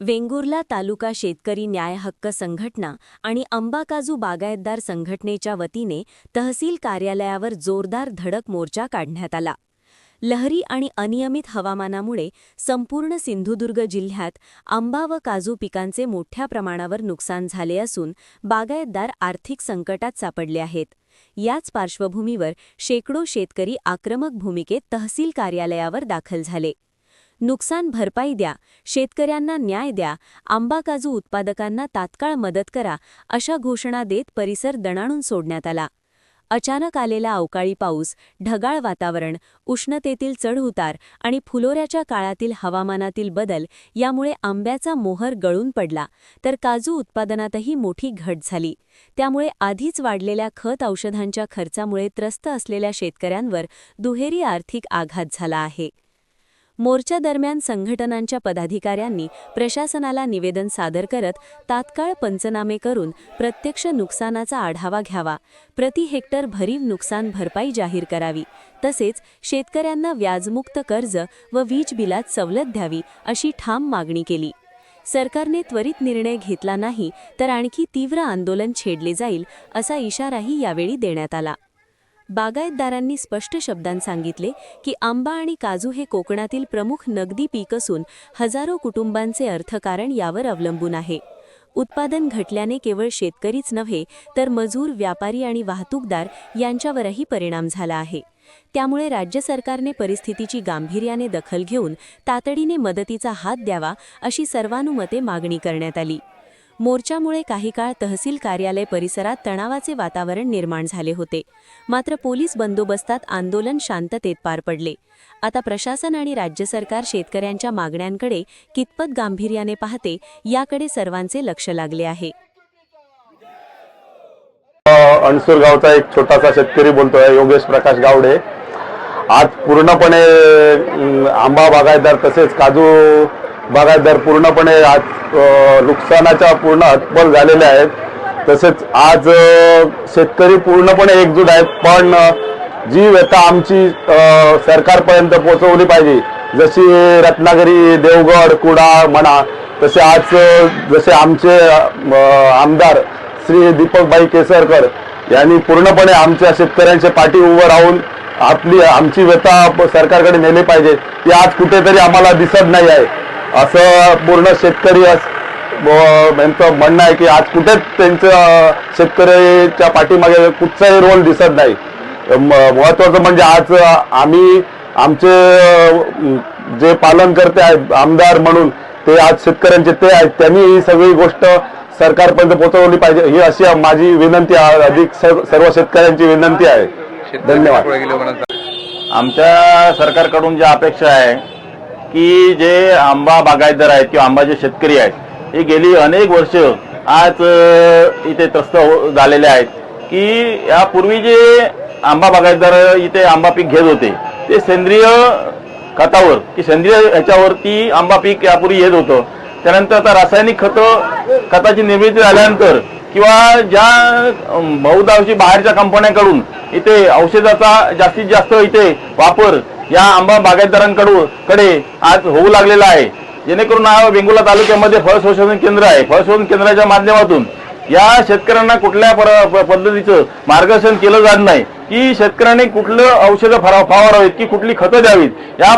वेंगुर्ला तालुका शेतकरी न्याय हक्क संघटना आणि आंबा काजू बागायतदार संघटनेच्या वतीने तहसील कार्यालयावर जोरदार धडक मोर्चा काढण्यात आला। लहरी आणि अनियमित हवामानामुळे संपूर्ण सिंधुदुर्ग जिल्ह्यात आंबा व काजू पिकांचे मोठ्या प्रमाणावर नुकसान झाले असून बागायतदार आर्थिक संकटात सापडले आहेत। याच पार्श्वभूमीवर शेकडो शेतकरी आक्रमक भूमिकेत तहसील कार्यालयावर दाखल झाले। नुकसान भरपाई द्या, शेतकऱ्यांना न्याय द्या, आंबा काजू उत्पादकांना तात्काळ मदत करा अशा घोषणा देत परिसर दणाणून सोडण्यात आला। अचानक आलेला अवकाळी पाऊस, ढगाळ वातावरण, उष्णतेतील चढउतार आणि फुलोऱ्याच्या काळातील हवामानातील बदल यामुळे आंब्याचा मोहर गळून पडला, तर काजू उत्पादनातही मोठी घट झाली। त्यामुळे आधीच वाढलेल्या खत औषधांच्या खर्चामुळे त्रस्त असलेल्या शेतकऱ्यांवर दुहेरी आर्थिक आघात झाला आहे। मोर्चा दरम्यान संघटनांच्या पदाधिकाऱ्यांनी प्रशासनाला निवेदन सादर करत तात्काळ पंचनामे करून प्रत्यक्ष नुकसानाचा आढावा घ्यावा, प्रति हेक्टर भरीव नुकसान भरपाई जाहीर करावी, तसेच शेतकऱ्यांना व्याजमुक्त कर्ज व वीज बिलात सवलत द्यावी अशी ठाम मागणी केली। सरकारने त्वरित निर्णय घेतला नाही तर आणखी तीव्र आंदोलन छेडले जाईल असा इशाराही यावेळी देण्यात आला। बागायतदारांनी स्पष्ट शब्दांत सांगितले की आंबा आणि काजू हे कोकणातील प्रमुख नगदी पीक असून हजारो कुटुंबांचे अर्थकारण यावर अवलंबून आहे। उत्पादन घटल्याने केवळ शेतकरीच नव्हे तर मजूर, व्यापारी आणि वाहतूकदार यांच्यावरही परिणाम झाला आहे। त्यामुळे राज्य सरकारने परिस्थितीची गांभीर्याने दखल घेऊन तातडीने मदतीचा हात द्यावा अशी सर्वानुमते मागणी करण्यात आली। मोर्चामुळे काही काळ तहसील कार्यालय परिसरात तणावाचे वातावरण निर्माण झाले होते, मात्र पोलीस बंदोबस्तात आंदोलन शांततेत पार पडले। आता प्रशासन आणि राज्य सरकार शेतकऱ्यांच्या मागण्यांकडे कितपत गांभीर्याने पाहते याकडे सर्वांचे लक्ष लागले आहे। अणसूर गावचा एक छोटासा शेतकरी बोलतोय, योगेश प्रकाश गावडे। आज पूर्णपणे आंबा बागायतदार तसेच काजू बागायतदार पूर्णपणे आज नुकसानाच्या पूर्ण हतबल झालेले आहेत। तसेच आज शेतकरी पूर्णपणे एकजूट आहेत, पण जी व्यथा आमची सरकारपर्यंत पोहोचवली पाहिजे, जशी रत्नागिरी, देवगड, कुडाळ म्हणा, तसे आज जसे आमचे आमदार श्री दीपकभाई केसरकर यांनी पूर्णपणे आमच्या शेतकऱ्यांच्या पाठी उभं राहून आमची व्यथा सरकारकडे नेली पाहिजे, ती आज कुठेतरी आम्हाला दिसत नाही आहे असं पूर्ण शेतकरी यांचं म्हणणं आहे की आज कुठेच त्यांचं शेतकऱ्याच्या पाठीमागे कुठचाही रोल दिसत नाही। महत्त्वाचं म्हणजे आज आम्ही आमचे जे पालनकर्ते आहेत आमदार म्हणून ते आज शेतकऱ्यांचे ते आहेत, त्यांनी ही सगळी गोष्ट सरकारपर्यंत पोहोचवली पाहिजे ही अशी माझी विनंती आहे, अधिक सर्व शेतकऱ्यांची विनंती आहे। धन्यवाद। आमच्या सरकारकडून जी अपेक्षा आहे की जे आंबा बागायतदार आहेत किंवा आंबाचे शेतकरी आहेत हे गेली अनेक वर्ष आज इथे त्रस्त झालेले आहेत की यापूर्वी जे आंबा बागायतदार इथे आंबा पीक घेत होते ते सेंद्रिय खतावर की सेंद्रिय ह्याच्यावरती आंबा पीक यापूर्वी येत होतं। त्यानंतर आता रासायनिक खताची निर्मिती झाल्यानंतर किंवा ज्या बहुतांशी बाहेरच्या कंपन्यांकडून इथे औषधाचा जास्तीत जास्त इथे वापर या आंबा बागायतदारांकडे आज होऊ लागलेला आहे, जेणेकरून वेंगुर्ला तालुक्यामध्ये फळ संशोधन केंद्र आहे। फळ संशोधन केंद्राच्या माध्यमातून या शेतकऱ्यांना कुठल्या पद्धतीचं मार्गदर्शन केलं जात नाही की शेतकऱ्यांनी कुठलं औषधं फवारावीत की कुठली खतं द्यावीत, या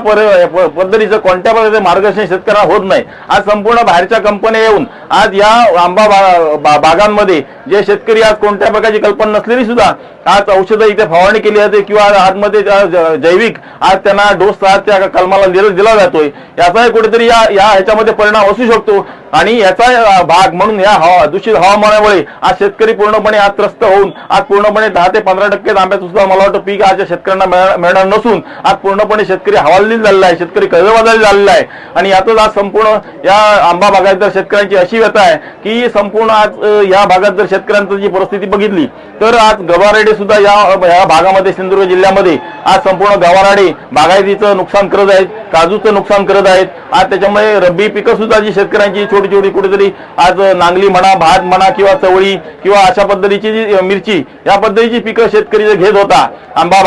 पद्धतीचं कोणत्या प्रकारचं मार्गदर्शन शेतकऱ्यांना होत नाही। आज संपूर्ण बाहेरच्या कंपन्या येऊन आज या आंबा बागांमध्ये जे शेतकरी आज कोणत्या प्रकारची कल्पना नसलेली सुद्धा आज औषधं इथे फवारणी केली जाते किंवा आतमध्ये जैविक आज त्यांना डोस आज त्या कलमाला दिला जातोय, याचाही कुठेतरी या ह्याच्यामध्ये परिणाम असू शकतो। आणि याचा भाग म्हणून या दूषित हवामानामुळे आज शेतकरी पूर्णपणे आज त्रस्त होऊन आज पूर्णपणे 10 ते 15% आंब्याचं सुद्धा मला वाटतं पीक आज शेतकऱ्यांना मिळणार नसून आज पूर्णपणे शेतकरी हवालदिल झालेला आहे, शेतकरी कर्जबाजारी झालेला आहे। आणि यातच आज संपूर्ण या आंबा बागायतदार शेतकऱ्यांची अशी व्यथा आहे की संपूर्ण आज या भागात जर शेतकऱ्यांची जी परिस्थिती बघितली तर आज गवारेडे सुद्धा या भागामध्ये सिंधुदुर्ग जिल्ह्यामध्ये आज संपूर्ण गवारेडे बागायतीचं नुकसान करत आहेत, काजूचं नुकसान करत आहेत। आज त्याच्यामुळे रब्बी पिकं सुद्धा जी शेतकऱ्यांची छोटी छोटी कुठेतरी आज नांगली म्हणा, भात म्हणा किंवा चवळी किंवा अशा पद्धतीची जी मिरची या पद्धतीची पिकं शेतकरी जे घेत होता, आंबा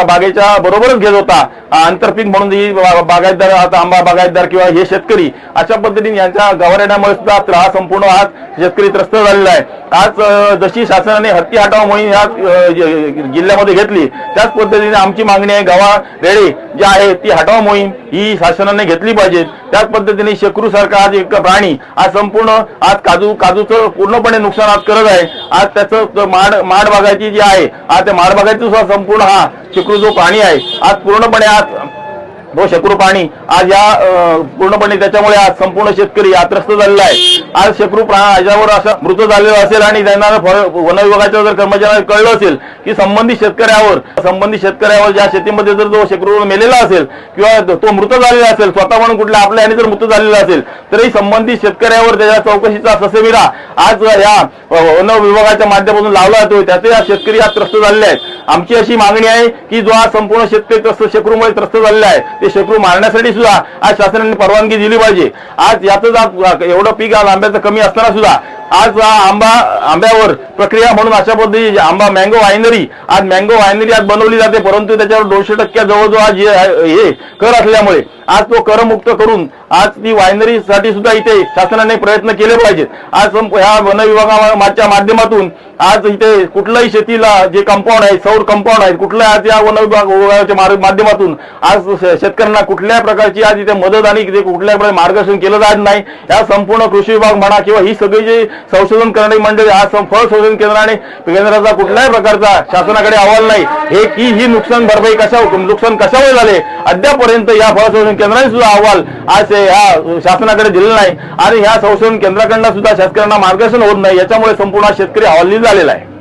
बागेच्या बरोबरच घेत होता, आंतरपीक म्हणून ही बागायतदार, आता आंबा बागायतदार किंवा हे शेतकरी अशा पद्धतीने यांच्या गवारण्यामुळे सुद्धा हा संपूर्ण आज शेतकरी त्रस्त झालेला आहे. आज जशी शासनाने हत्ती हटाव मोहीम या जिल्ह्यामध्ये घेतली त्याच पद्धतीने आमची मागणी आहे, गवा रेडे जे आहे ती हटाव मोहीम ही शासनाने घेतली पाहिजे. त्याच पद्धतीने शेकरू सारखा आज एक प्राणी आज संपूर्ण आज काजूचं पूर्णपणे नुकसान आज करत आहे. आज त्याचं माड बागायती जी आहे, आज त्या माड बागायती सुद्धा संपूर्ण हा शेकरू जो प्राणी आहे आज पूर्णपणे आज तो शेकरू प्राणी आज या पूर्णपणे त्याच्यामुळे आज संपूर्ण शेतकरी त्रस्त झालेला आहे. आज शेकरू याच्यावर असं मृत झालेला असेल आणि त्यांना वन विभागाच्या जर कर्मचाऱ्यांना कळलं असेल की संबंधित शेतकऱ्यावर ज्या शेतीमध्ये जर तो शेकरू मेलेला असेल किंवा तो मृत झालेला असेल, स्वतः म्हणून कुठल्या आपल्या याने जर मृत झालेला असेल तरी संबंधित शेतकऱ्यावर त्याच्या चौकशीचा ससेमिरा आज या वन विभागाच्या माध्यमातून लावला जातोय. त्याचे आज शेतकरी आज त्रस्त झालेले आहेत. आमची अशी मागणी आहे की जो आज संपूर्ण शेतकरी शेकरूमुळे त्रस्त झालेला आहे ते शेकरू मारण्यासाठी सुद्धा आज शासनाने परवानगी दिली पाहिजे. आज याच एवढं पीक आज आंब्याचं कमी असताना सुद्धा आज आंब्यावर प्रक्रिया म्हणून अशा पद्धती आंबा मँगो वायनरी आज बनवली जाते, परंतु त्याच्यावर 200% जवळजवळ आज हे कर असल्यामुळे आज तो करमुक्त करून आज ती वायनरीसाठी सुद्धा इथे शासनाने प्रयत्न केले पाहिजेत. आज ह्या वन विभागाच्या माध्यमातून आज इथे कुठल्याही शेतीला जे कंपाऊंड आहे, सौर कंपाऊंड आहे, कुठल्या आज या वन विभागाच्या माध्यमातून आज शेतकऱ्यांना कुठल्या प्रकारची आज इथे मदत आणि कुठल्या प्रकारे मार्गदर्शन केलं जात नाही. या संपूर्ण कृषी विभाग म्हणा किंवा ही सगळी जी संशोधन करणारी मंडळी आज फळ संशोधन केंद्राचा कुठल्याही प्रकारचा शासनाकडे अहवाल नाही. ही नुकसान भरपाई कशामुळे झाले अद्यापर्यंत या फळ संशोधन केंद्राने सुद्धा अहवाल आज ह्या शासनाकडे दिलेला नाही आणि ह्या संशोधन केंद्राकडनं सुद्धा शेतकऱ्यांना मार्गदर्शन होत नाही. याच्यामुळे संपूर्ण शेतकरी हवालदिल झालेला आहे.